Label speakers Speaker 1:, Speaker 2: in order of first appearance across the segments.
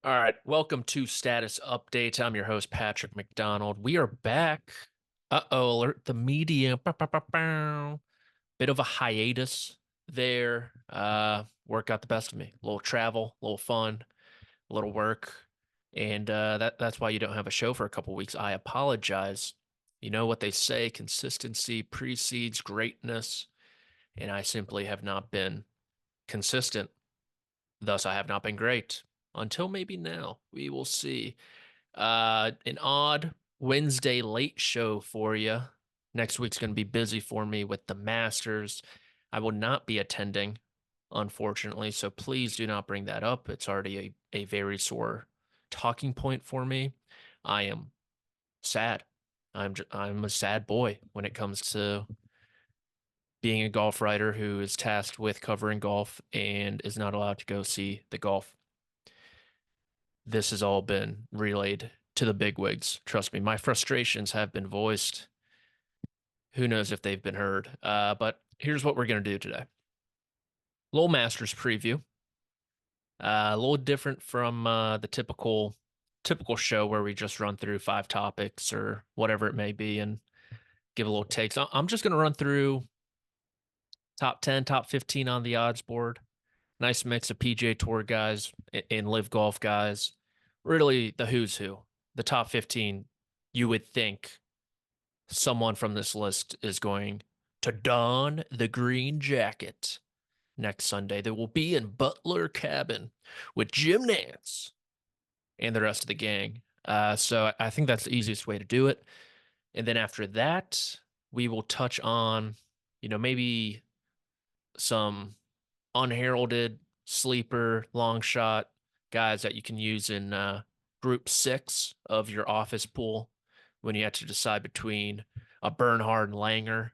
Speaker 1: All right, welcome to Status Update. I'm your host, Patrick McDonald. We are back. Uh-oh, alert the media. Bow, bow, bow, bow. Bit of a hiatus there. Work got the best of me. A little travel, a little fun, a little work. And that's why you don't have a show for a couple weeks. I apologize. You know what they say, consistency precedes greatness, and I simply have not been consistent. Thus, I have not been great. Until maybe now. We will see. An odd Wednesday late show for you. Next week's going to be busy for me with the Masters. I will not be attending, unfortunately, so please do not bring that up. It's already a very sore talking point for me. I am sad. I'm a sad boy when it comes to being a golf writer who is tasked with covering golf and is not allowed to go see the golf. This has all been relayed to the bigwigs. Trust me, my frustrations have been voiced. Who knows if they've been heard? But here's what we're going to do today. Little Masters preview. A little different from the typical show where we just run through five topics or whatever it may be and give a little takes. I'm just going to run through top 10, top 15 on the odds board. Nice mix of PGA Tour guys and live golf guys. Really the who's who. The top 15, you would think someone from this list is going to don the green jacket next Sunday. They will be in Butler Cabin with Jim Nance and the rest of the gang. So I think that's the easiest way to do it. And then after that, we will touch on, maybe some unheralded sleeper long shot guys that you can use in group six of your office pool when you have to decide between a Bernhard Langer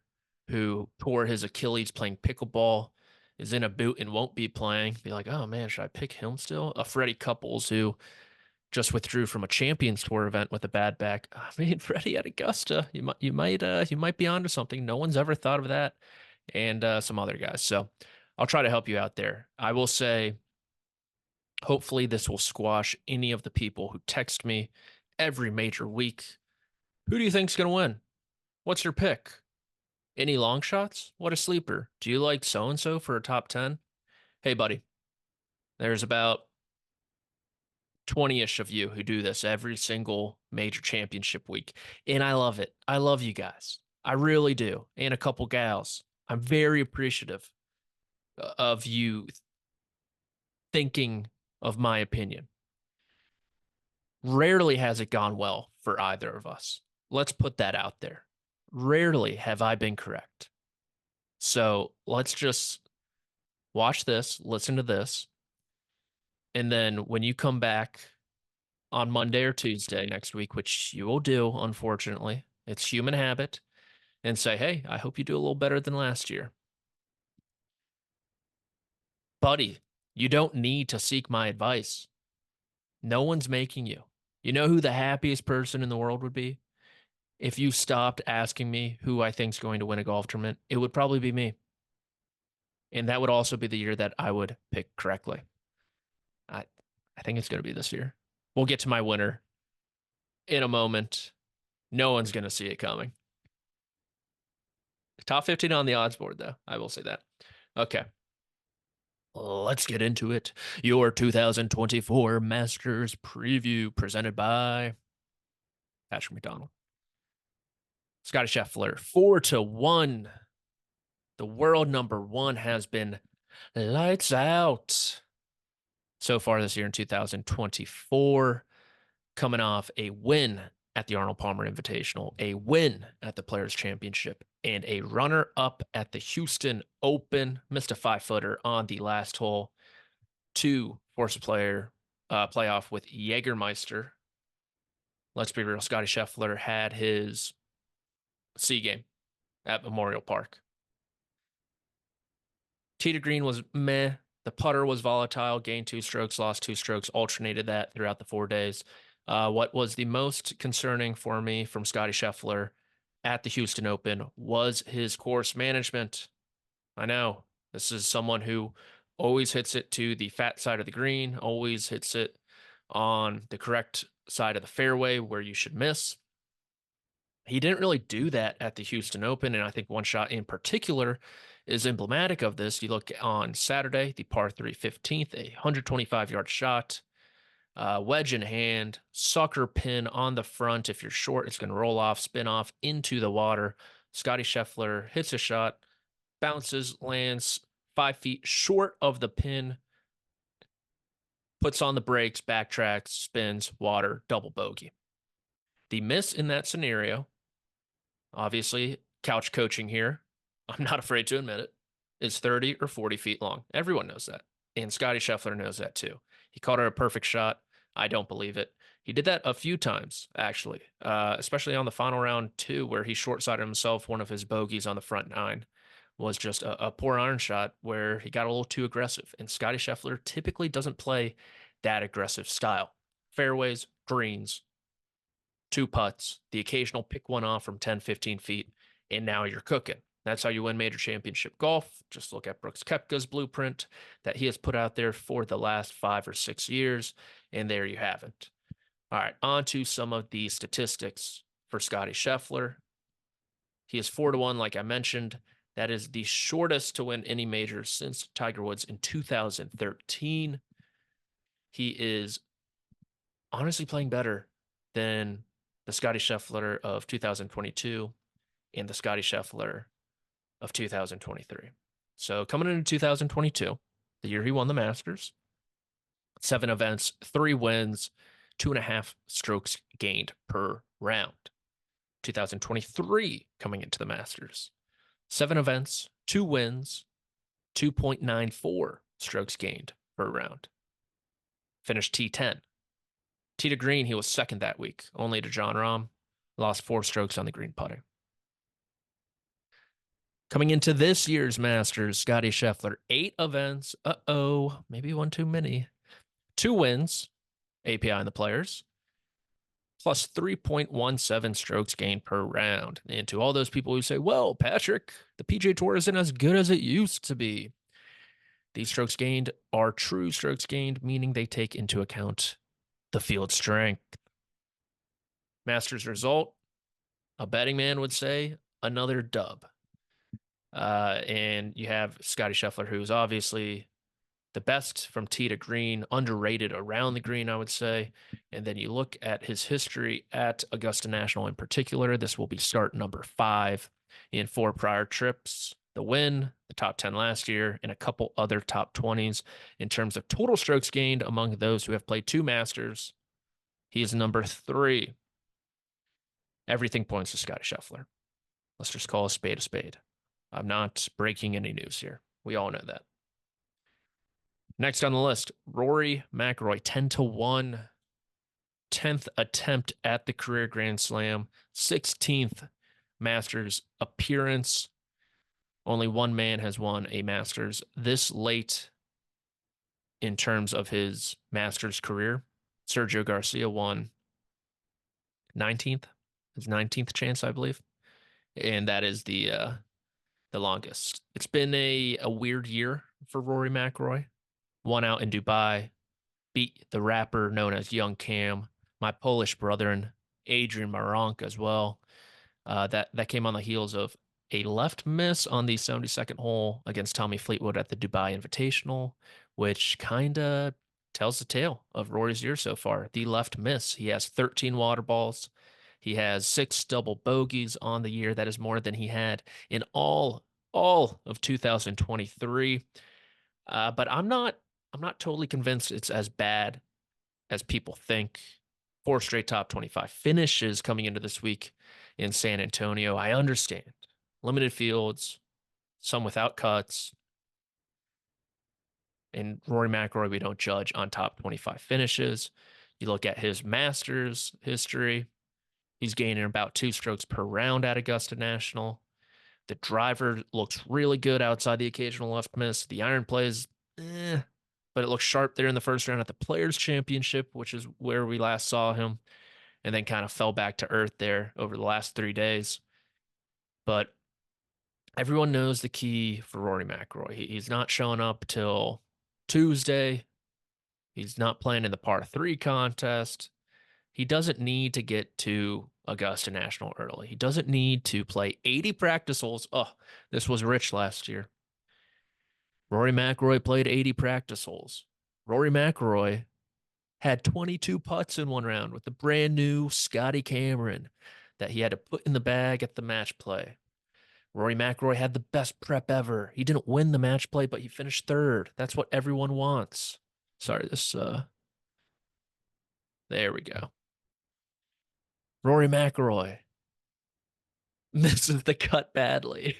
Speaker 1: who tore his Achilles playing pickleball, is in a boot and won't be playing. Be like, oh man, should I pick him still? A Freddie Couples who just withdrew from a Champions Tour event with a bad back. I mean, Freddie at Augusta, you might be onto something. No one's ever thought of that, and some other guys. So I'll try to help you out there. I will say, hopefully, this will squash any of the people who text me every major week. Who do you think's going to win? What's your pick? Any long shots? What a sleeper. Do you like so and so for a top 10? Hey, buddy, there's about 20-ish of you who do this every single major championship week. And I love it. I love you guys. I really do. And a couple gals. I'm very appreciative of you thinking of my opinion. Rarely has it gone well for either of us. Let's put that out there. Rarely have I been correct. So let's just watch this, listen to this, and then when you come back on Monday or Tuesday next week, which you will do, unfortunately, it's human habit, and say, hey, I hope you do a little better than last year. Buddy, you don't need to seek my advice. No one's making you. You know who the happiest person in the world would be? If you stopped asking me who I think's going to win a golf tournament, it would probably be me. And that would also be the year that I would pick correctly. I I think it's going to be this year. We'll get to my winner in a moment. No one's going to see it coming. Top 15 on the odds board, though. I will say that. Okay. Let's get into it. Your 2024 Masters preview presented by Patrick McDonald. Scottie Scheffler, 4-1. The world number one has been lights out so far this year in 2024, coming off a win at the Arnold Palmer Invitational, a win at the Players Championship, and a runner-up at the Houston Open. Missed a 5-footer on the last hole to force a playoff with Jägermeister. Let's be real, Scottie Scheffler had his C game at Memorial Park. Tee to green was meh. The putter was volatile, gained 2 strokes, lost 2 strokes, alternated that throughout the 4 days. What was the most concerning for me from Scottie Scheffler at the Houston Open was his course management. I know this is someone who always hits it to the fat side of the green, always hits it on the correct side of the fairway where you should miss. He didn't really do that at the Houston Open, and I think one shot in particular is emblematic of this. You look on Saturday, the par 3 15th, a 125-yard shot, wedge in hand, sucker pin on the front. If you're short, it's going to roll off, spin off into the water. Scottie Scheffler hits a shot, bounces, lands 5 feet short of the pin, puts on the brakes, backtracks, spins, water, double bogey. The miss in that scenario, obviously, couch coaching here, I'm not afraid to admit it, is 30 or 40 feet long. Everyone knows that. And Scottie Scheffler knows that too. He called it a perfect shot. I don't believe it. He did that a few times, actually, especially on the final round, too, where he short-sided himself. One of his bogeys on the front nine was just a poor iron shot where he got a little too aggressive. And Scottie Scheffler typically doesn't play that aggressive style. Fairways, greens, two putts, the occasional pick one off from 10, 15 feet, and now you're cooking. That's how you win major championship golf. Just look at Brooks Koepka's blueprint that he has put out there for the last 5 or 6 years, and there you have it. All right, on to some of the statistics for Scottie Scheffler. He is 4-1, like I mentioned. That is the shortest to win any major since Tiger Woods in 2013. He is honestly playing better than the Scottie Scheffler of 2022 and the Scottie Scheffler of 2023. So coming into 2022, the year he won the Masters, 7 events, 3 wins, 2.5 strokes gained per round. 2023 coming into the Masters, 7 events, 2 wins, 2.94 strokes gained per round. Finished T10. Tee to green, he was second that week, only to Jon Rahm. Lost 4 strokes on the green putting. Coming into this year's Masters, Scottie Scheffler, 8 events. Maybe one too many. 2 wins, API in the players, plus 3.17 strokes gained per round. And to all those people who say, well, Patrick, the PGA Tour isn't as good as it used to be. These strokes gained are true strokes gained, meaning they take into account the field strength. Masters result, a betting man would say, another dub. And you have Scottie Scheffler, who's obviously the best from tee to green, underrated around the green, I would say. And then you look at his history at Augusta National in particular. This will be start number 5 in 4 prior trips. The win, the top 10 last year, and a couple other top 20s in terms of total strokes gained among those who have played 2 Masters. He is number 3. Everything points to Scottie Scheffler. Let's just call a spade a spade. I'm not breaking any news here. We all know that. Next on the list, Rory McIlroy, 10-1, 10th attempt at the career Grand Slam, 16th Masters appearance. Only one man has won a Masters this late in terms of his Masters career. Sergio Garcia won 19th, his 19th chance, I believe. And that is the longest. It's been a weird year for Rory McIlroy. Won out in Dubai, beat the rapper known as Young Cam, my Polish brethren, Adrian Maronk as well. That came on the heels of a left miss on the 72nd hole against Tommy Fleetwood at the Dubai Invitational, which kind of tells the tale of Rory's year so far. The left miss. He has 13 water balls. He has 6 double bogeys on the year. That is more than he had in all of 2023. But I'm not totally convinced it's as bad as people think. 4 straight top 25 finishes coming into this week in San Antonio. I understand. Limited fields, some without cuts. And Rory McIlroy, we don't judge on top 25 finishes. You look at his Masters history, he's gaining about 2 strokes per round at Augusta National. The driver looks really good outside the occasional left miss. The iron play is but it looked sharp there in the first round at the Players' Championship, which is where we last saw him, and then kind of fell back to earth there over the last 3 days. But everyone knows the key for Rory McIlroy. He's not showing up till Tuesday. He's not playing in the par three contest. He doesn't need to get to Augusta National early. He doesn't need to play 80 practice holes. Oh, this was rich last year. Rory McIlroy played 80 practice holes. Rory McIlroy had 22 putts in one round with the brand new Scottie Cameron that he had to put in the bag at the match play. Rory McIlroy had the best prep ever. He didn't win the match play, but he finished third. That's what everyone wants. Sorry, there we go. Rory McIlroy misses the cut badly.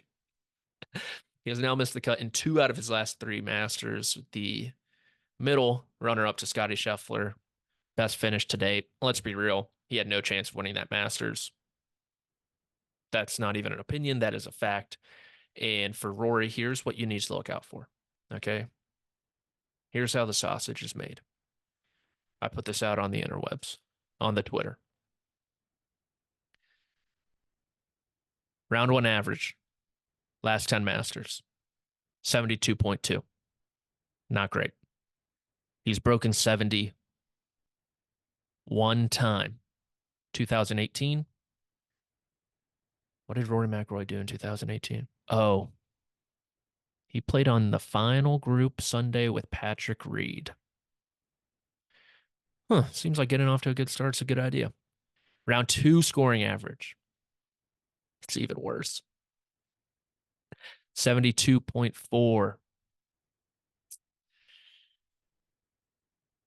Speaker 1: He has now missed the cut in two out of his last three Masters. The middle runner up to Scottie Scheffler, best finish to date. Let's be real. He had no chance of winning that Masters. That's not even an opinion. That is a fact. And for Rory, here's what you need to look out for. Okay. Here's how the sausage is made. I put this out on the interwebs, on the Twitter. Round one average, last 10 Masters, 72.2. Not great. He's broken 70 one time. 2018. What did Rory McIlroy do in 2018? Oh, he played on the final group Sunday with Patrick Reed. Huh, seems like getting off to a good start's a good idea. Round two scoring average. It's even worse. 72.4.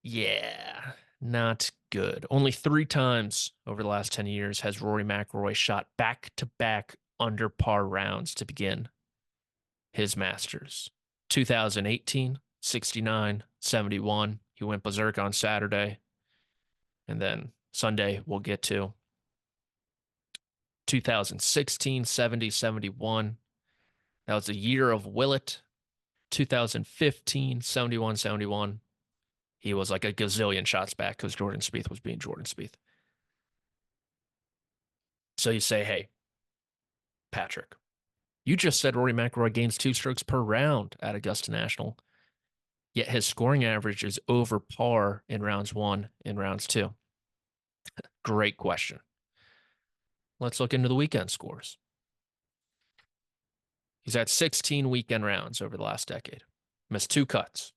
Speaker 1: Yeah, not good. Only three times over the last 10 years has Rory McIlroy shot back-to-back under par rounds to begin his Masters. 2018, 69, 71. He went berserk on Saturday. And then Sunday, we'll get to 2016, 70, 71. That was a year of Willett. 2015, 71, 71. He was like a gazillion shots back because Jordan Spieth was being Jordan Spieth. So you say, hey, Patrick, you just said Rory McIlroy gains two strokes per round at Augusta National, yet his scoring average is over par in rounds one and rounds two. Great question. Let's look into the weekend scores. He's had 16 weekend rounds over the last decade, missed two cuts.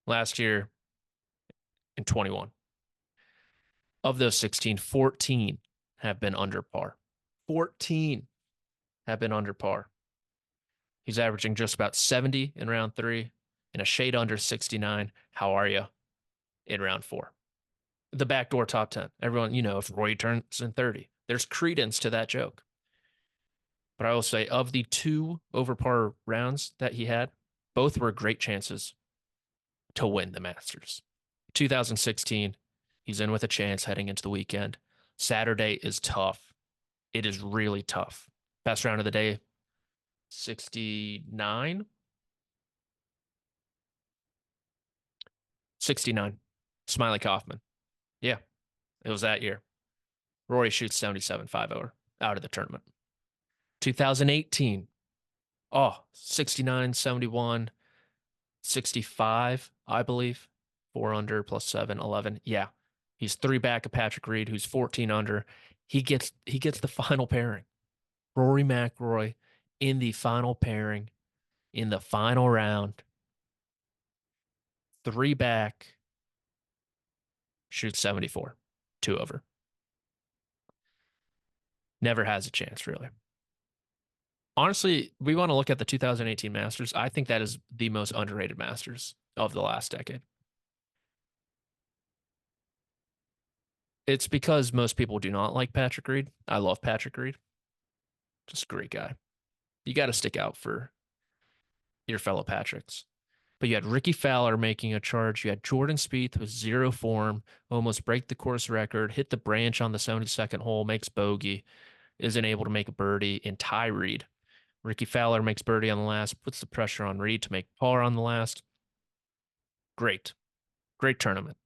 Speaker 1: Last year in 21. Of those 16, 14 have been under par. 14 have been under par. He's averaging just about 70 in round three and a shade under 69. How are you in round four? The backdoor top 10. Everyone, if Roy turns in 30, there's credence to that joke. But I will say, of the two over par rounds that he had, both were great chances to win the Masters. 2016, he's in with a chance heading into the weekend. Saturday is tough. It is really tough. Best round of the day, 69. 69. Smiley Kaufman. Yeah, it was that year. Rory shoots 77 5 out of the tournament. 2018. Oh, 69, 71, 65, I believe. 4 under plus 7, 11. Yeah. He's three back of Patrick Reed, who's 14 under. He gets the final pairing. Rory McIlroy in the final pairing in the final round. Three back, shoots 74, 2 over. Never has a chance, really. Honestly, we want to look at the 2018 Masters. I think that is the most underrated Masters of the last decade. It's because most people do not like Patrick Reed. I love Patrick Reed. Just a great guy. You got to stick out for your fellow Patricks. But you had Ricky Fowler making a charge. You had Jordan Spieth with zero form, almost break the course record, hit the branch on the 72nd hole, makes bogey, isn't able to make a birdie, and tie Reed. Ricky Fowler makes birdie on the last, puts the pressure on Reed to make par on the last. Great. Great tournament.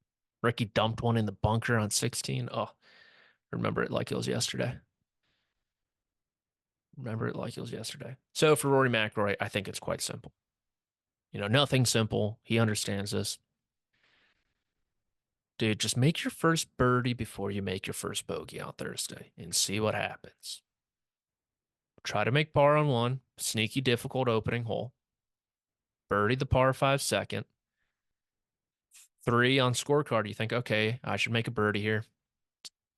Speaker 1: Ricky dumped one in the bunker on 16. Oh, remember it like it was yesterday. Remember it like it was yesterday. So for Rory McIlroy, I think it's quite simple. Nothing simple. He understands this. Dude, just make your first birdie before you make your first bogey on Thursday and see what happens. Try to make par on one, sneaky difficult opening hole. Birdie the par five second. Three on scorecard. You think, okay, I should make a birdie here.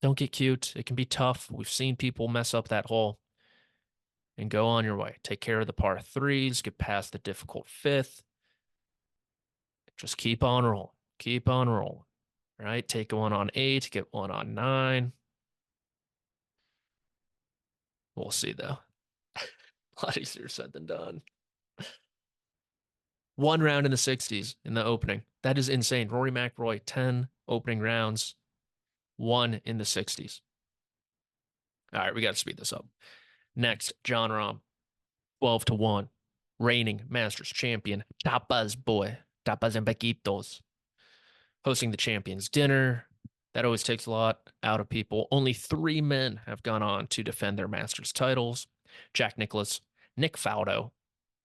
Speaker 1: Don't get cute. It can be tough. We've seen people mess up that hole and go on your way. Take care of the par threes, get past the difficult fifth. Just keep on rolling. Keep on rolling. Right? Take one on eight, get one on nine. We'll see though. A lot easier said than done. One round in the 60s in the opening. That is insane. Rory McIlroy, 10 opening rounds, one in the 60s. All right, we got to speed this up. Next, Jon Rahm, 12 to 1. Reigning Masters champion, Tapas boy, Tapas and Bequitos, hosting the champions dinner. That always takes a lot out of people. Only three men have gone on to defend their Masters titles. Jack Nicklaus, Nick Faldo,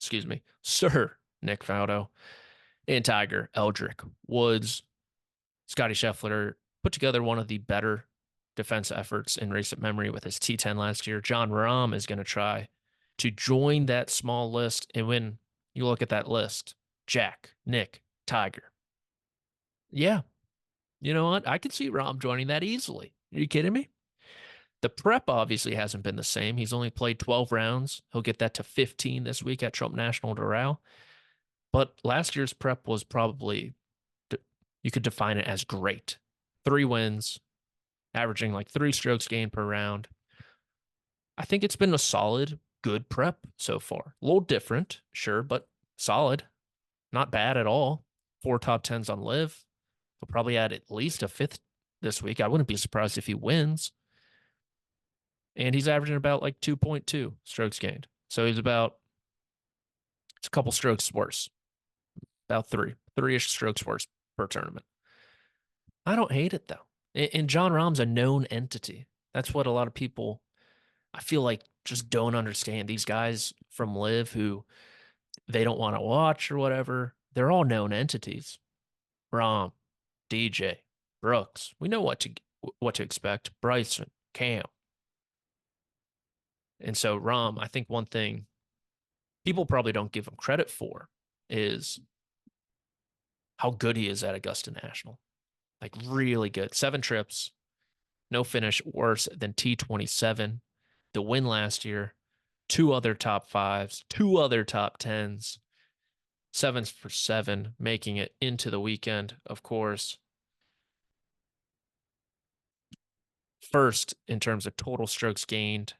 Speaker 1: excuse me, Sir Nick Faldo, and Tiger, Eldrick, Woods. Scottie Scheffler put together one of the better defense efforts in recent memory with his T10 last year. Jon Rahm is going to try to join that small list. And when you look at that list, Jack, Nick, Tiger. Yeah, you know what? I could see Rahm joining that easily. Are you kidding me? The prep obviously hasn't been the same. He's only played 12 rounds. He'll get that to 15 this week at Trump National Doral. But last year's prep was probably, you could define it as great. 3 wins, averaging like 3 strokes gained per round. I think it's been a solid, good prep so far. A little different, sure, but solid. Not bad at all. 4 top 10s on live. He'll probably add at least a fifth this week. I wouldn't be surprised if he wins. And he's averaging about like 2.2 strokes gained. So he's about, it's a couple strokes worse. About three-ish strokes worse per tournament. I don't hate it though. And Jon Rahm's a known entity. That's what a lot of people, I feel like, just don't understand. These guys from Live who they don't want to watch or whatever, they're all known entities. Rahm, DJ, Brooks. We know what to expect. Bryson, Cam. And so Rahm, I think one thing people probably don't give him credit for is how good he is at Augusta National. Like really good. 7 trips, no finish worse than T27. The win last year, 2 other top 5s, 2 other top 10s, 7 for 7, making it into the weekend, of course. First in terms of total strokes gained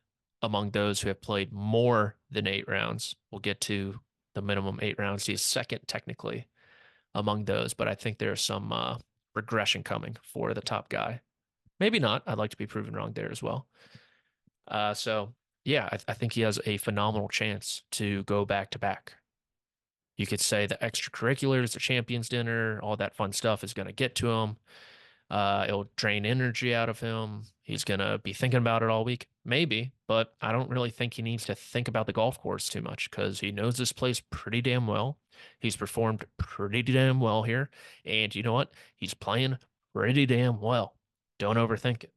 Speaker 1: among those who have played more than 8 rounds. We'll get to the minimum 8 rounds. He's second technically among those, but I think there's some regression coming for the top guy. Maybe not. I'd like to be proven wrong there as well. So yeah, I think he has a phenomenal chance to go back to back. You could say the extracurriculars, the champions dinner, all that fun stuff is going to get to him. It'll drain energy out of him. He's going to be thinking about it all week. Maybe, but I don't really think he needs to think about the golf course too much because he knows this place pretty damn well. He's performed pretty damn well here. And you know what? He's playing pretty damn well. Don't overthink it.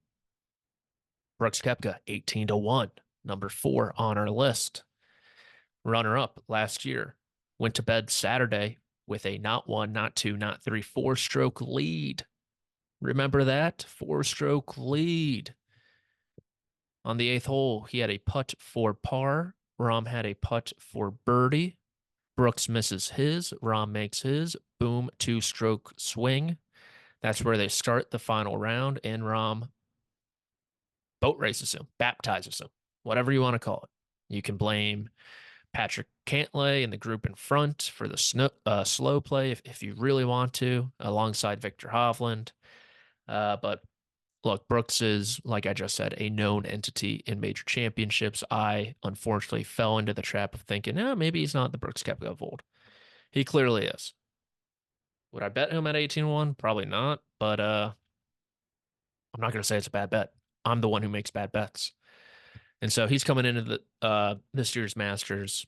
Speaker 1: Brooks Koepka, 18 to 1, number 4 on our list. Runner up last year, went to bed Saturday with a not 1, not 2, not 3, 4-stroke lead. Remember that? 4-stroke lead. On the 8th hole, he had a putt for par. Rahm had a putt for birdie. Brooks misses his. Rahm makes his. Boom, 2-stroke swing. That's where they start the final round, and Rahm boat races him, baptizes him, whatever you want to call it. You can blame Patrick Cantlay and the group in front for the slow play if you really want to, alongside Victor Hovland. But look, Brooks is, like I just said, a known entity in major championships. I unfortunately fell into the trap of thinking, maybe he's not the Brooks Koepka of old. He clearly is. Would I bet him at 18-1? Probably not, but I'm not going to say it's a bad bet. I'm the one who makes bad bets. And so he's coming into the this year's Masters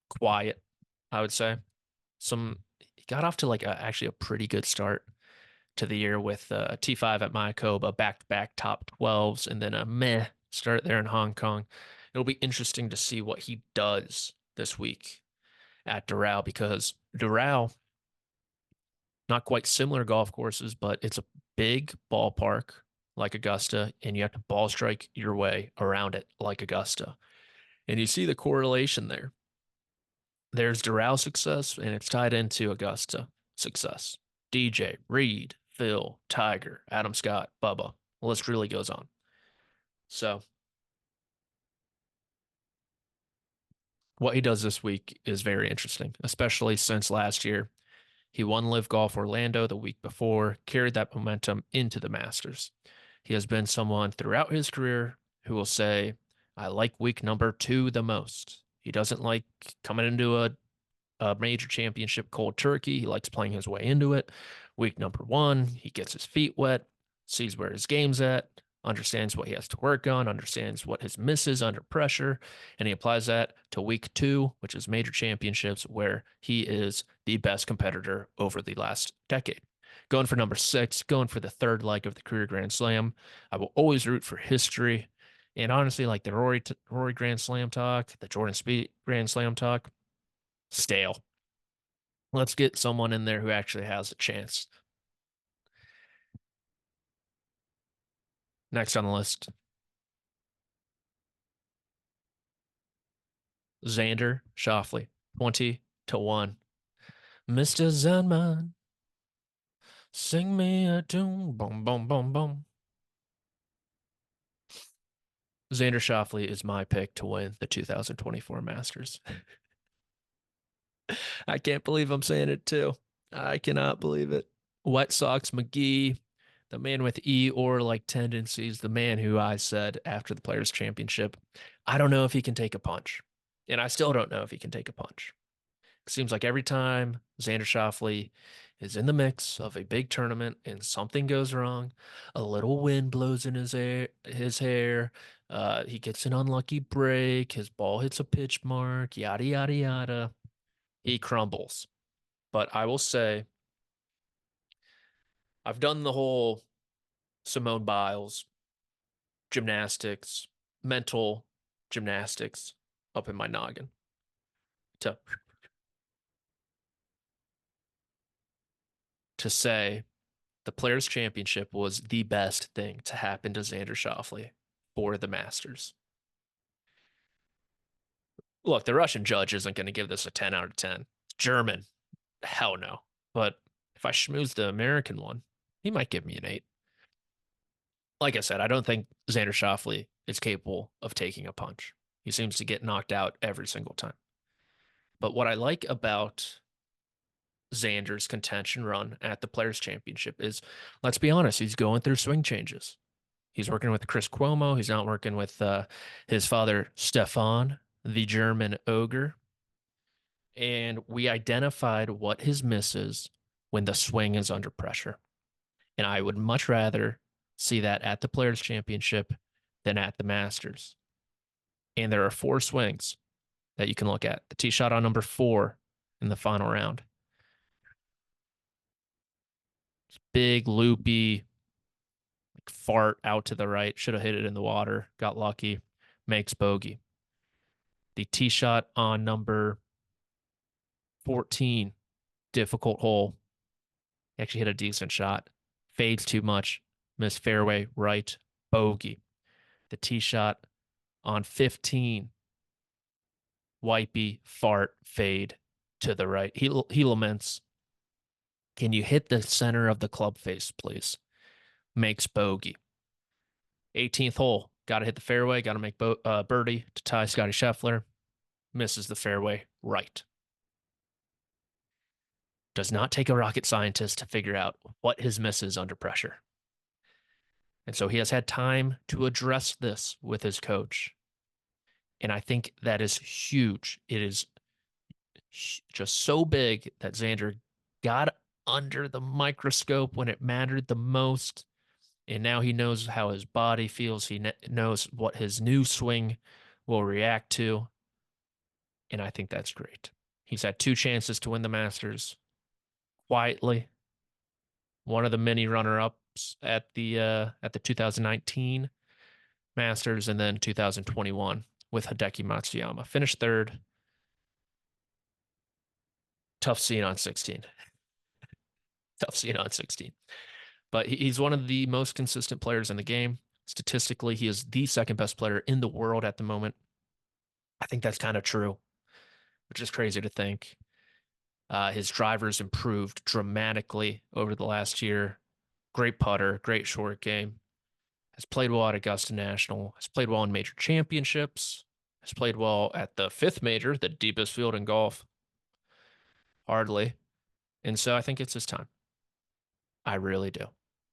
Speaker 1: quiet, I would say. He got off to like actually a pretty good start. to the year with T5 at Mayakoba, back-to-back top 12s, and then a meh start there in Hong Kong. It'll be interesting to see what he does this week at Doral because Doral, not quite similar golf courses, but it's a big ballpark like Augusta, and you have to ball strike your way around it like Augusta. And you see the correlation there. There's Doral success, and it's tied into Augusta success. DJ, Reed, Phil, Tiger, Adam Scott, Bubba. The list really goes on. So what he does this week is very interesting, especially since last year he won Live Golf Orlando the week before, carried that momentum into the Masters. He has been someone throughout his career who will say, I like week number 2 the most. He doesn't like coming into a major championship cold turkey. He likes playing his way into it. Week number 1, he gets his feet wet, sees where his game's at, understands what he has to work on, understands what his misses under pressure, and he applies that to week 2, which is major championships, where he is the best competitor over the last decade. Going for number 6, going for the third leg of the career Grand Slam. I will always root for history. And honestly, like the Rory Grand Slam talk, the Jordan Spieth Grand Slam talk, stale. Let's get someone in there who actually has a chance. Next on the list, Xander Schauffele, 20-1. Mr. Zenman, sing me a tune. Boom, boom, boom, boom. Xander Schauffele is my pick to win the 2024 Masters. I can't believe I'm saying it too. I cannot believe it. White Sox McGee, the man with Eeyore like tendencies, the man who I said after the Players' Championship, I don't know if he can take a punch. And I still don't know if he can take a punch. It seems like every time Xander Schauffele is in the mix of a big tournament and something goes wrong, a little wind blows in his hair, he gets an unlucky break, his ball hits a pitch mark, yada yada yada. He crumbles. But I will say, I've done the whole Simone Biles gymnastics, mental gymnastics up in my noggin to say the Players' Championship was the best thing to happen to Xander Schauffele for the Masters. Look, the Russian judge isn't going to give this a 10 out of 10. German, hell no. But if I schmooze the American one, he might give me an 8. Like I said, I don't think Xander Schauffele is capable of taking a punch. He seems to get knocked out every single time. But what I like about Xander's contention run at the Players' Championship is, let's be honest, he's going through swing changes. He's working with Chris Cuomo. He's not working with his father, Stefan, the German ogre. And we identified what his misses when the swing is under pressure. And I would much rather see that at the Players' Championship than at the Masters. And there are 4 swings that you can look at. The tee shot on number 4 in the final round. Big, loopy, like fart out to the right. Should have hit it in the water. Got lucky. Makes bogey. The tee shot on number 14, difficult hole. Actually hit a decent shot. Fades too much. Missed fairway right. Bogey. The tee shot on 15, wipey, fart, fade to the right. He laments, can you hit the center of the club face, please? Makes bogey. 18th hole. Got to hit the fairway. Got to make birdie to tie Scottie Scheffler. Misses the fairway right. Does not take a rocket scientist to figure out what his misses under pressure. And so he has had time to address this with his coach. And I think that is huge. It is just so big that Xander got under the microscope when it mattered the most. And now he knows how his body feels. He knows what his new swing will react to. And I think that's great. He's had 2 chances to win the Masters quietly. one of the many runner-ups at the 2019 Masters and then 2021 with Hideki Matsuyama. Finished third. Tough scene on 16. Tough scene on 16. But he's one of the most consistent players in the game. Statistically, he is the second best player in the world at the moment. I think that's kind of true, which is crazy to think. His driver's improved dramatically over the last year. Great putter, great short game. Has played well at Augusta National. Has played well in major championships. Has played well at the fifth major, the deepest field in golf. Hardly. And so I think it's his time. I really do.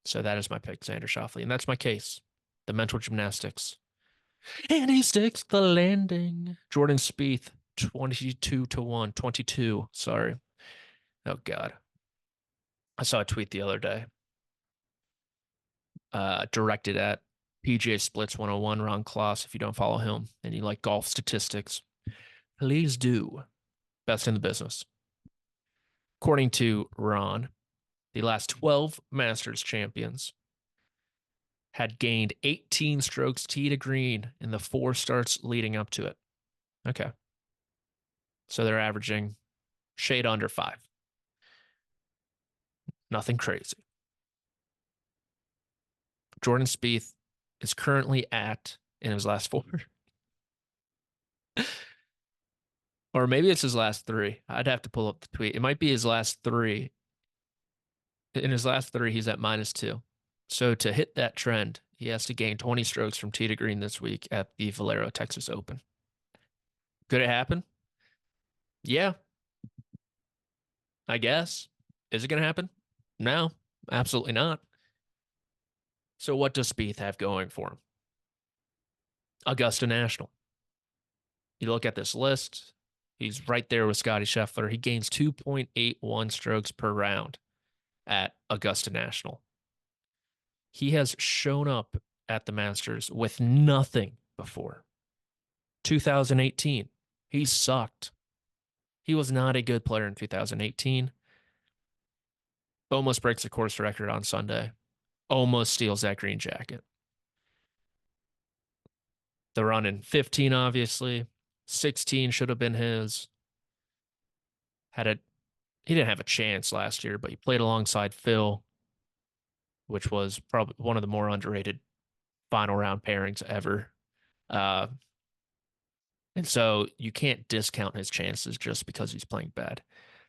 Speaker 1: So that is my pick, Xander Schauffele. And that's my case. The mental gymnastics. And he sticks the landing. Jordan Spieth, 22 to 1. 22. Sorry. Oh, God. I saw a tweet the other day directed at PGA Splits 101, Ron Kloss. If you don't follow him and you like golf statistics, please do. Best in the business. According to Ron, the last 12 Masters champions had gained 18 strokes tee to green in the 4 starts leading up to it. Okay. So they're averaging shade under 5. Nothing crazy. Jordan Spieth is currently at, in his last 4, or maybe it's his last 3. I'd have to pull up the tweet. It might be his last 3. In his last 3, he's at -2. So to hit that trend, he has to gain 20 strokes from tee to green this week at the Valero Texas Open. Could it happen? Yeah, I guess. Is it going to happen? No, absolutely not. So what does Spieth have going for him? Augusta National. You look at this list, he's right there with Scottie Scheffler. He gains 2.81 strokes per round at Augusta National. He has shown up at the Masters with nothing before. 2018, he sucked. He was not a good player in 2018. Almost breaks the course record on Sunday. Almost steals that green jacket. The run in 15, obviously. 16 should have been his. He didn't have a chance last year, but he played alongside Phil, which was probably one of the more underrated final round pairings ever. Uh, and so you can't discount his chances just because he's playing bad.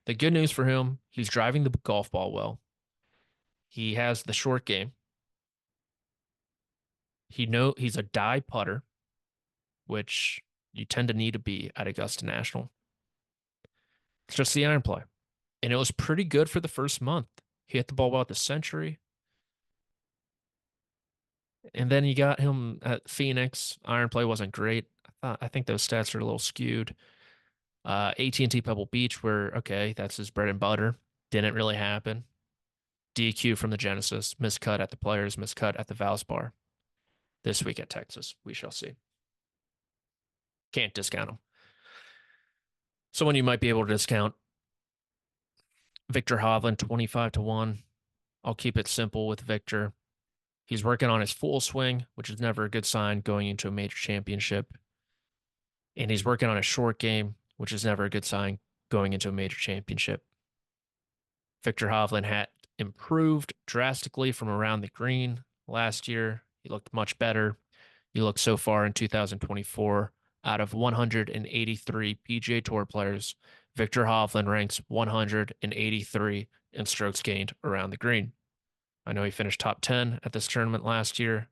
Speaker 1: The good news for him, he's driving the golf ball well. He has the short game. He's a die putter, which you tend to need to be at Augusta National. It's just the iron play. And it was pretty good for the first month. He hit the ball well at the Century. And then you got him at Phoenix. Iron play wasn't great. I think those stats are a little skewed. AT&T Pebble Beach, where, okay, that's his bread and butter. Didn't really happen. DQ from the Genesis. Miscut at the Players. Miscut at the Valspar. This week at Texas. We shall see. Can't discount him. Someone you might be able to discount. Victor Hovland, 25 to 1. I'll keep it simple with Victor. He's working on his full swing, which is never a good sign going into a major championship. And he's working on a short game, which is never a good sign going into a major championship. Victor Hovland had improved drastically from around the green last year. He looked much better. You look so far in 2024, out of 183 PGA Tour players, Victor Hovland ranks 183 in strokes gained around the green. I know he finished top 10 at this tournament last year.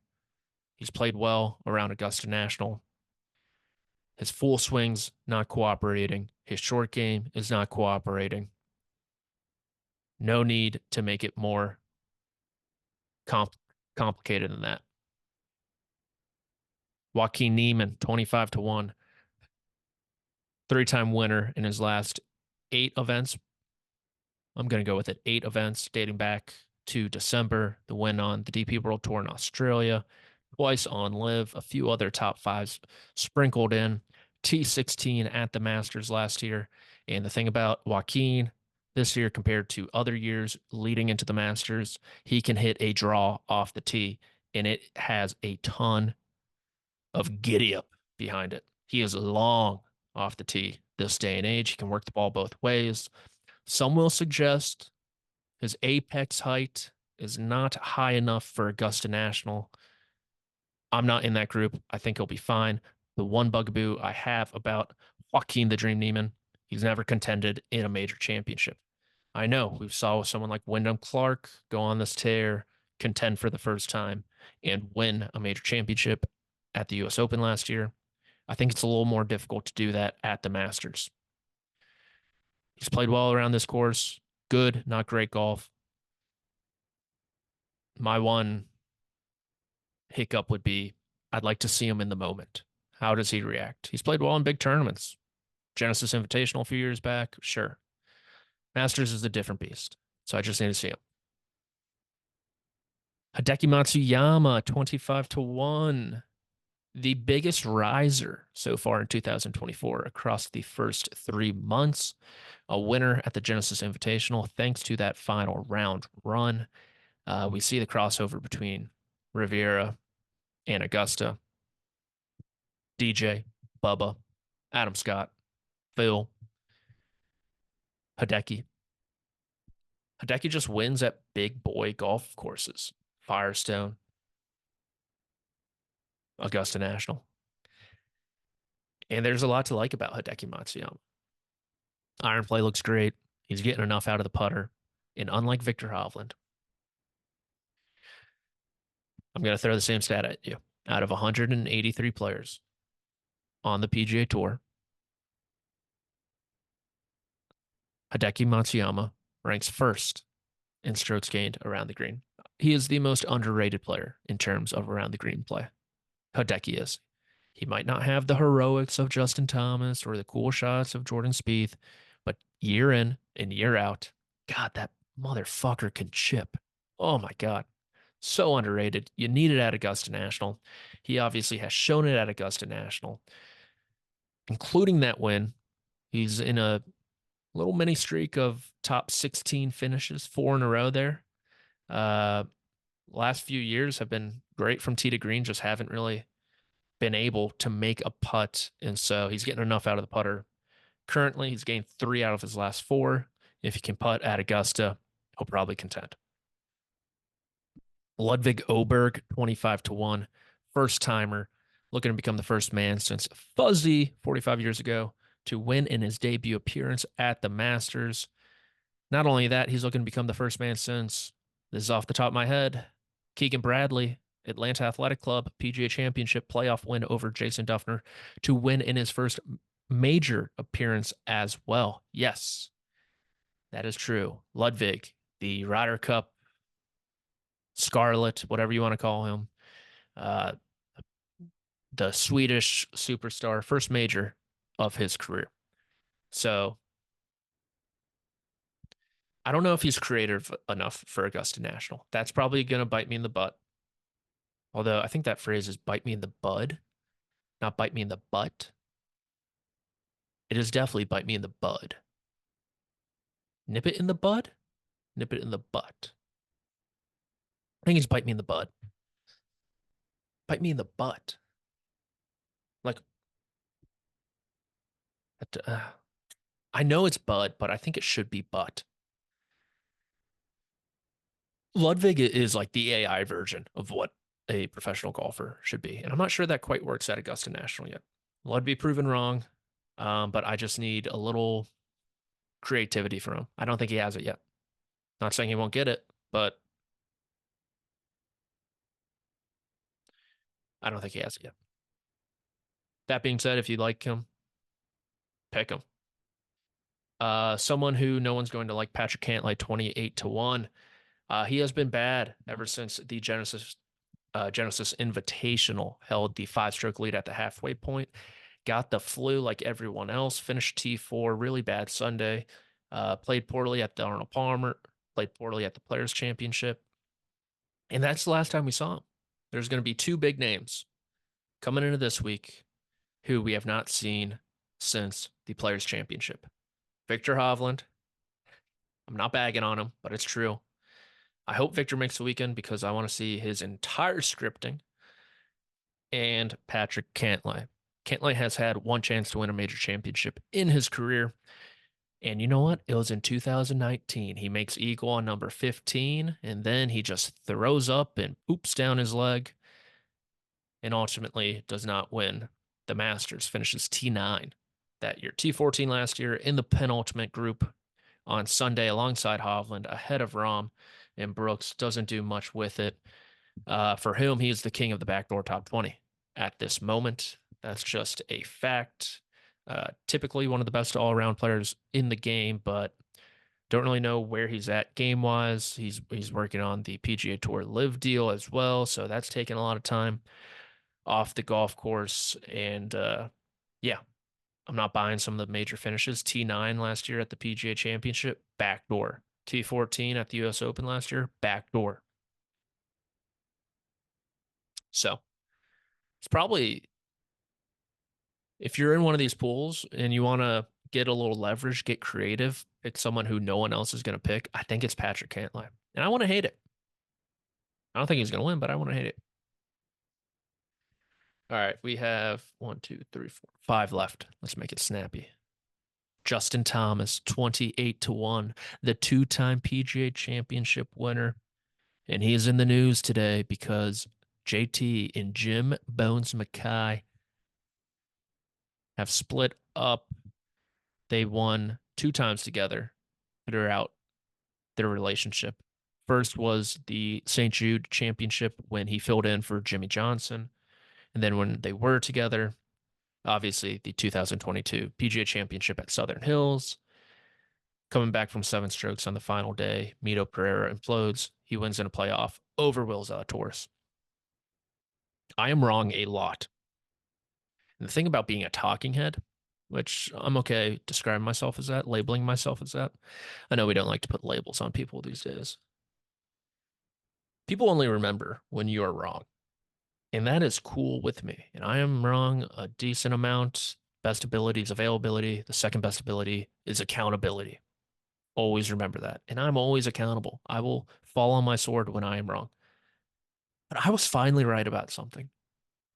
Speaker 1: He's played well around Augusta National. His full swing's not cooperating. His short game is not cooperating. No need to make it more complicated than that. Joaquin Niemann, 25 to 1. 3-time winner in his last 8 events. I'm going to go with it. 8 events dating back to December. The win on the DP World Tour in Australia. Twice on Live. A few other top 5s sprinkled in. T16 at the Masters last year. And the thing about Joaquin, this year compared to other years leading into the Masters. He can hit a draw off the tee, and it has a ton of giddy up behind it. He is long off the tee this day and age. He can work the ball both ways. Some will suggest his apex height is not high enough for Augusta National. I'm not in that group. I think he'll be fine. The one bugaboo I have about Joaquin the Dream Neiman, he's never contended in a major championship. I know we saw someone like Wyndham Clark go on this tear, contend for the first time, and win a major championship at the US Open last year. I think it's a little more difficult to do that at the Masters. He's played well around this course. Good, not great golf. My one hiccup would be I'd like to see him in the moment. How does he react? He's played well in big tournaments. Genesis Invitational a few years back, sure. Masters is a different beast. So I just need to see him. Hideki Matsuyama, 25 to 1. The biggest riser so far in 2024 across the first 3 months. A winner at the Genesis Invitational thanks to that final round run. We see the crossover between Riviera and Augusta. DJ, Bubba, Adam Scott, Phil, Hideki. Hideki just wins at big boy golf courses. Firestone, Augusta National. And there's a lot to like about Hideki Matsuyama. Iron play looks great. He's getting enough out of the putter. And unlike Victor Hovland, I'm going to throw the same stat at you. Out of 183 players on the PGA Tour, Hideki Matsuyama ranks first in strokes gained around the green. He is the most underrated player in terms of around the green play. Hideki is. He might not have the heroics of Justin Thomas or the cool shots of Jordan Spieth, but year in and year out, God, that motherfucker can chip. Oh my God. So underrated. You need it at Augusta National. He obviously has shown it at Augusta National, including that win. He's in a little mini streak of top 16 finishes, 4 in a row there. Uh, Last few years have been great from tee to green, just haven't really been able to make a putt. And so he's getting enough out of the putter. Currently, he's gained 3 out of his last 4. If he can putt at Augusta, he'll probably contend. Ludwig Oberg, 25 to 1. First timer, looking to become the first man since Fuzzy 45 years ago to win in his debut appearance at the Masters. Not only that, he's looking to become the first man since, this is off the top of my head, Keegan Bradley, Atlanta Athletic Club, PGA Championship playoff win over Jason Duffner to win in his first major appearance as well. Yes, that is true. Ludwig, the Ryder Cup Scarlet, whatever you want to call him, uh, the Swedish superstar, first major of his career. So I don't know if he's creative enough for Augusta National. That's probably going to bite me in the butt. Although I think that phrase is bite me in the bud, not bite me in the butt. It is definitely bite me in the bud. Nip it in the bud, nip it in the butt. I think it's bite me in the bud. Bite me in the butt. Like, I know it's bud, but I think it should be butt. Ludwig is like the AI version of what a professional golfer should be. And I'm not sure that quite works at Augusta National yet. Ludwig proven wrong, but I just need a little creativity from him. I don't think he has it yet. Not saying he won't get it, but I don't think he has it yet. That being said, if you like him, pick him. Someone who no one's going to like, Patrick Cantlay, 28 to 1. He has been bad ever since the Genesis Invitational held the 5-stroke lead at the halfway point. Got the flu like everyone else. Finished T4, really bad Sunday. Played poorly at the Arnold Palmer. Played poorly at the Players Championship. And that's the last time we saw him. There's going to be 2 big names coming into this week who we have not seen since the Players Championship. Victor Hovland I'm not bagging on him, but it's true. I hope Victor makes the weekend because I want to see his entire scripting and Patrick Cantlay. Cantlay has had one chance to win a major championship in his career. And you know what? It was in 2019. He makes eagle on number 15, and then he just throws up and oops down his leg and ultimately does not win the Masters, finishes T9 that year. T14 last year in the penultimate group on Sunday alongside Hovland, ahead of Rahm, and Brooks doesn't do much with it. For him, he is the king of the backdoor top 20 at this moment. That's just a fact. Typically one of the best all-around players in the game, but don't really know where he's at game-wise. He's working on the PGA Tour Live deal as well, so that's taking a lot of time off the golf course. And yeah, I'm not buying some of the major finishes. T9 last year at the PGA Championship, backdoor. T14 at the US Open last year, backdoor. So it's probably, if you're in one of these pools and you want to get a little leverage, get creative, pick someone who no one else is going to pick, I think it's Patrick Cantlay. And I want to hate it. I don't think he's going to win, but I want to hate it. All right, we have one, two, three, four, five left. Let's make it snappy. Justin Thomas, 28 to 1, the two-time PGA Championship winner. And he's in the news today because JT and Jim Bones Mackay have split up. They won two times together throughout their relationship. First was the St. Jude Championship when he filled in for Jimmy Johnson. And then when they were together, obviously the 2022 PGA Championship at Southern Hills. Coming back from seven strokes on the final day, Mito Pereira implodes. He wins in a playoff over Will Zalatoris. I am wrong a lot. And the thing about being a talking head, which I'm okay describing myself as that, labeling myself as that. I know we don't like to put labels on people these days. People only remember when you are wrong. And that is cool with me. And I am wrong a decent amount. Best ability is availability. The second best ability is accountability. Always remember that. And I'm always accountable. I will fall on my sword when I am wrong. But I was finally right about something.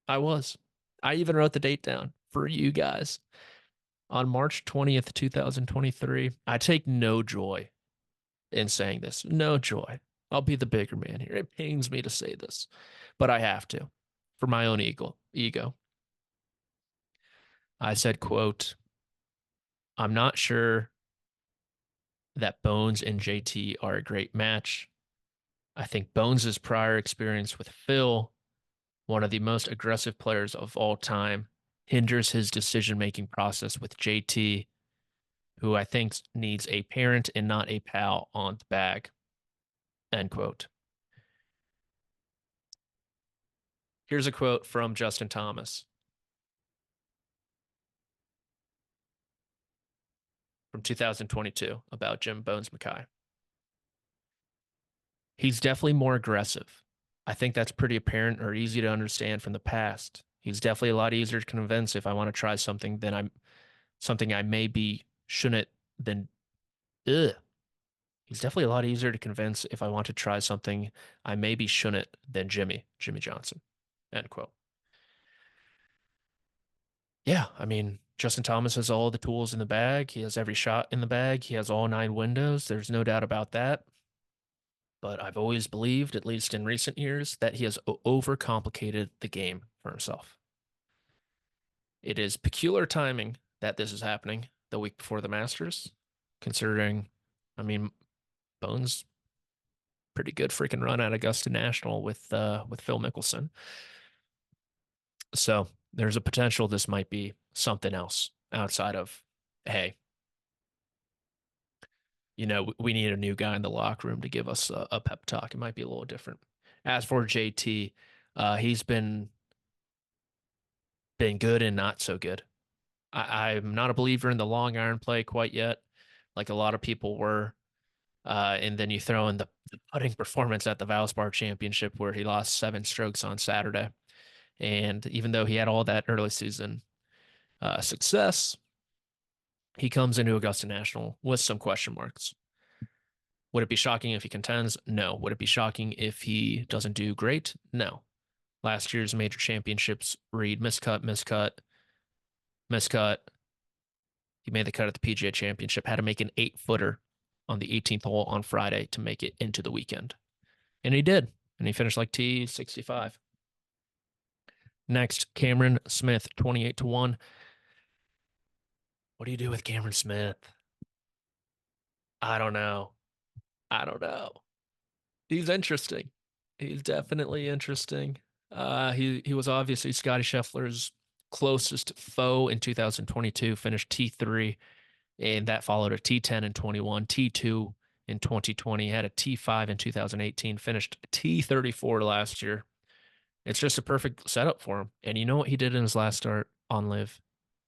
Speaker 1: I was. I even wrote the date down for you guys. On March 20th, 2023, I take no joy in saying this. No joy. I'll be the bigger man here. It pains me to say this, but I have to for my own ego. I said, quote, I'm not sure that Bones and JT are a great match. I think Bones' prior experience with Phil, one of the most aggressive players of all time, hinders his decision-making process with JT, who I think needs a parent and not a pal on the bag. End quote. Here's a quote from Justin Thomas from 2022 about Jim Bones Mackay. He's definitely more aggressive. I think that's pretty apparent or easy to understand from the past. He's definitely a lot easier to convince if I want to try something than I'm something I maybe shouldn't than ugh. He's definitely a lot easier to convince if I want to try something I maybe shouldn't than Jimmy Johnson. End quote. Yeah, I mean, Justin Thomas has all the tools in the bag. He has every shot in the bag. He has all nine windows. There's no doubt about that. But I've always believed, at least in recent years, that he has overcomplicated the game for himself. It is peculiar timing that this is happening the week before the Masters, considering, I mean, Bones pretty good freaking run at Augusta National with Phil Mickelson. So there's a potential this might be something else outside of, hey, we need a new guy in the locker room to give us a pep talk. It might be a little different. As for JT, he's been good and not so good. I'm not a believer in the long iron play quite yet, like a lot of people were. And then you throw in the putting performance at the Valspar Championship where he lost seven strokes on Saturday. And even though he had all that early season success, he comes into Augusta National with some question marks. Would it be shocking if he contends? No. Would it be shocking if he doesn't do great? No. Last year's major championships, Reed miscut, miscut, miscut. He made the cut at the PGA Championship, had to make an 8-footer on the 18th hole on Friday to make it into the weekend. And he did. And he finished like T65. Next, Cameron Smith, 28-1. What do you do with Cameron Smith? I don't know. I don't know. He's interesting. He's definitely interesting. He was obviously Scottie Scheffler's closest foe in 2022, finished T3, and that followed a T10 in 21, T2 in 2020, had a T5 in 2018, finished T34 last year. It's just a perfect setup for him. And you know what he did in his last start on Live?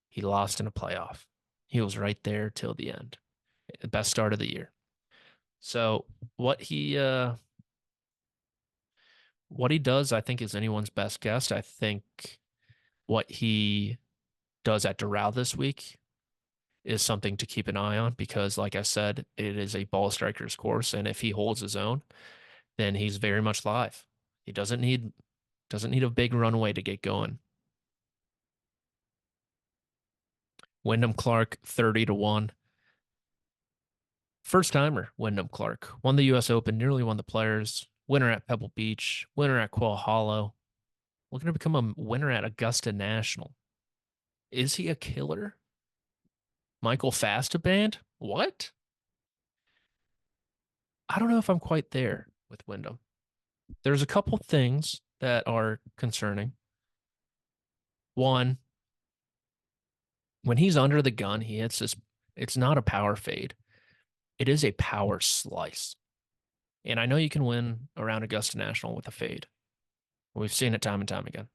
Speaker 1: He lost in a playoff. He was right there till the end. The best start of the year. So what he does, I think, is anyone's best guess. I think what he does at Doral this week is something to keep an eye on because, like I said, it is a ball striker's course, and if he holds his own, then he's very much live. He doesn't need a big runway to get going. Wyndham Clark, 30-1. First timer, Wyndham Clark. Won the US Open, nearly won the Players, winner at Pebble Beach, winner at Quail Hollow. Looking to become a winner at Augusta National. Is he a killer? Michael Fastaband? What? I don't know if I'm quite there with Wyndham. There's a couple things that are concerning. One, when he's under the gun, he hits this. It's not a power fade. It is a power slice. And I know you can win around Augusta National with a fade. We've seen it time and time again.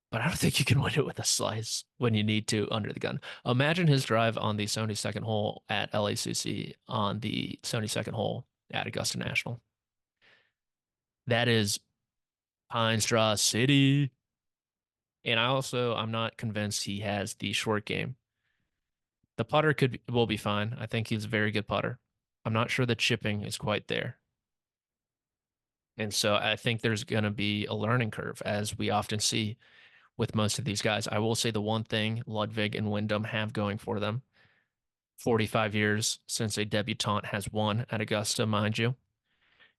Speaker 1: But I don't think you can win it with a slice when you need to under the gun. Imagine his drive on the 72nd hole at LACC on the 72nd hole at Augusta National. That is Pine Straw City. And I'm not convinced he has the short game. The putter will be fine. I think he's a very good putter. I'm not sure the chipping is quite there. And so I think there's going to be a learning curve, as we often see with most of these guys. I will say the one thing Ludwig and Wyndham have going for them, 45 years since a debutante has won at Augusta, mind you,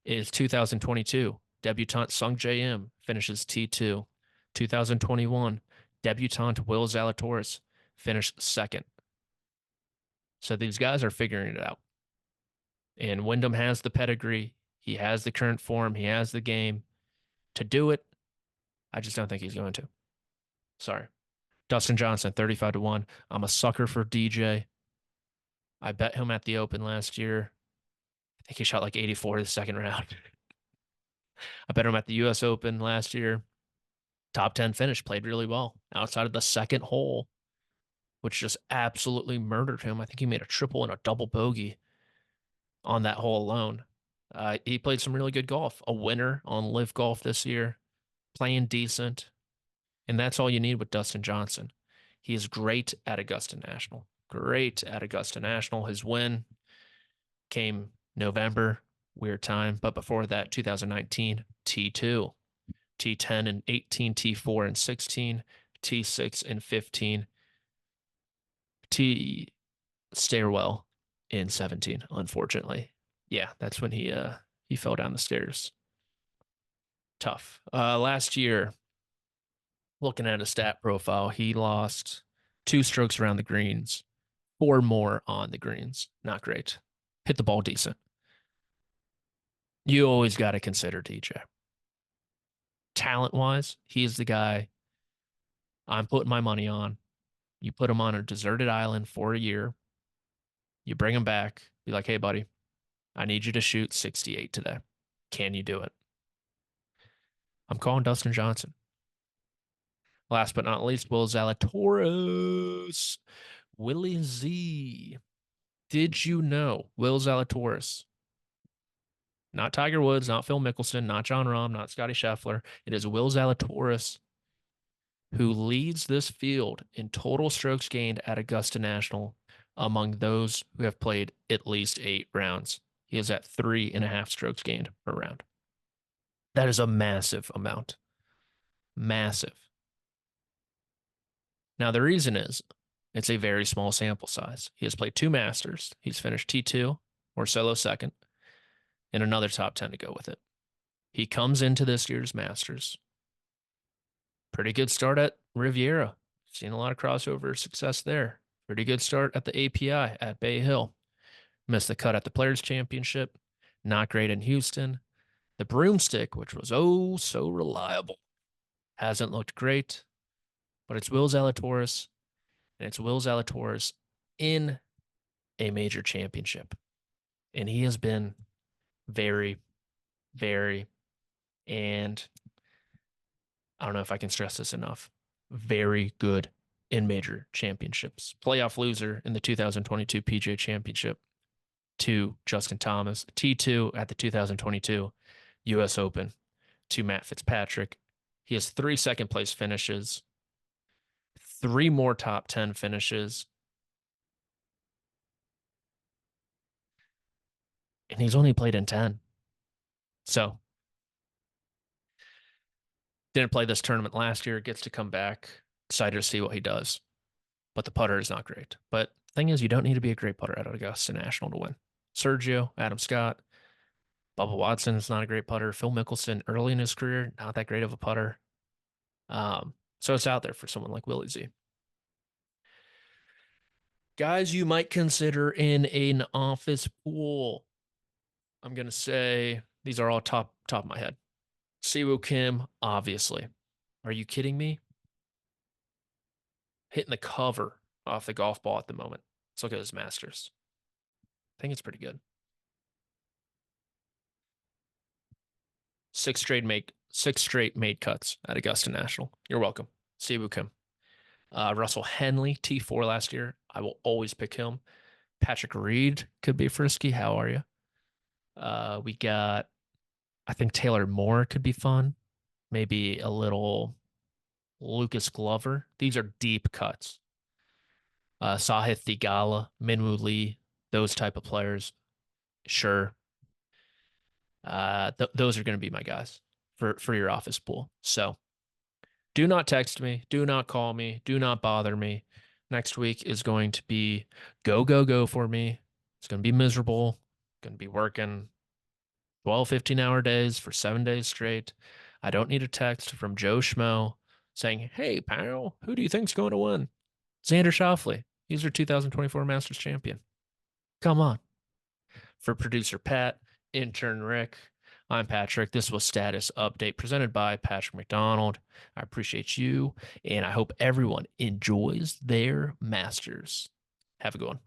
Speaker 1: is 2022. Debutante Sung J M finishes T2. 2021, debutante Will Zalatoris finished second. So these guys are figuring it out. And Wyndham has the pedigree. He has the current form. He has the game to do it. I just don't think he's going to. Sorry. Dustin Johnson, 35-1. I'm a sucker for DJ. I bet him at the Open last year. I think he shot like 84 the second round. I bet him at the US Open last year. Top 10 finish, played really well outside of the second hole, which just absolutely murdered him. I think he made a triple and a double bogey on that hole alone. He played some really good golf, a winner on Live Golf this year, playing decent. And that's all you need with Dustin Johnson. He is great at Augusta National. Great at Augusta National. His win came November, weird time. But before that, 2019, T2, T10 and 18, T4 and 16, T6 and 15, T stairwell in 17, unfortunately. Yeah, that's when he fell down the stairs. Tough. Last year, looking at his stat profile, he lost 2 strokes around the greens, 4 more on the greens. Not great. Hit the ball decent. You always got to consider DJ. Talent-wise, he's the guy I'm putting my money on. You put him on a deserted island for a year. You bring him back. Be like, hey, buddy, I need you to shoot 68 today. Can you do it? I'm calling Dustin Johnson. Last but not least, Will Zalatoris. Willie Z. Did you know Will Zalatoris, not Tiger Woods, not Phil Mickelson, not Jon Rahm, not Scottie Scheffler, it is Will Zalatoris who leads this field in total strokes gained at Augusta National among those who have played at least 8 rounds. He is at 3.5 strokes gained per round. That is a massive amount. Massive. Now, the reason is it's a very small sample size. He has played 2 Masters. He's finished T2 or solo second, and another top 10 to go with it. He comes into this year's Masters. Pretty good start at Riviera. Seen a lot of crossover success there. Pretty good start at the API at Bay Hill. Missed the cut at the Players Championship. Not great in Houston. The broomstick, which was oh so reliable, hasn't looked great, but it's Will Zalatoris, and it's Will Zalatoris in a major championship. And he has been very, very, and I don't know if I can stress this enough, very good in major championships. Playoff loser in the 2022 PGA Championship to Justin Thomas, T2 at the 2022 US Open to Matt Fitzpatrick. He has 3 second place finishes, 3 more top 10 finishes, and he's only played in 10. So didn't play this tournament last year, gets to come back. Excited to see what he does. But the putter is not great. But the thing is, you don't need to be a great putter at Augusta National to win. Sergio, Adam Scott, Bubba Watson is not a great putter. Phil Mickelson, early in his career, not that great of a putter. So it's out there for someone like Willie Z. Guys you might consider in an office pool. I'm gonna say these are all top of my head. Siwoo Kim, obviously. Are you kidding me? Hitting the cover off the golf ball at the moment. Let's look at his Masters. I think it's pretty good. 6 straight made cuts at Augusta National. You're welcome. Siwoo Kim. Russell Henley, T4 last year. I will always pick him. Patrick Reed could be frisky. How are you? We got, I think Taylor Moore could be fun. Maybe a little Lucas Glover. These are deep cuts. Sahith Theegala, Minwoo Lee, those type of players. Sure. Those are going to be my guys for your office pool. So do not text me. Do not call me. Do not bother me. Next week is going to be go, go, go for me. It's going to be miserable. Going to be working 12, 15-hour days for 7 days straight. I don't need a text from Joe Schmo saying, hey, pal, who do you think's going to win? Xander Schauffele. He's your 2024 Masters champion. Come on. For producer Pat, intern Rick, I'm Patrick. This was Status Update presented by Patrick McDonald. I appreciate you, and I hope everyone enjoys their Masters. Have a good one.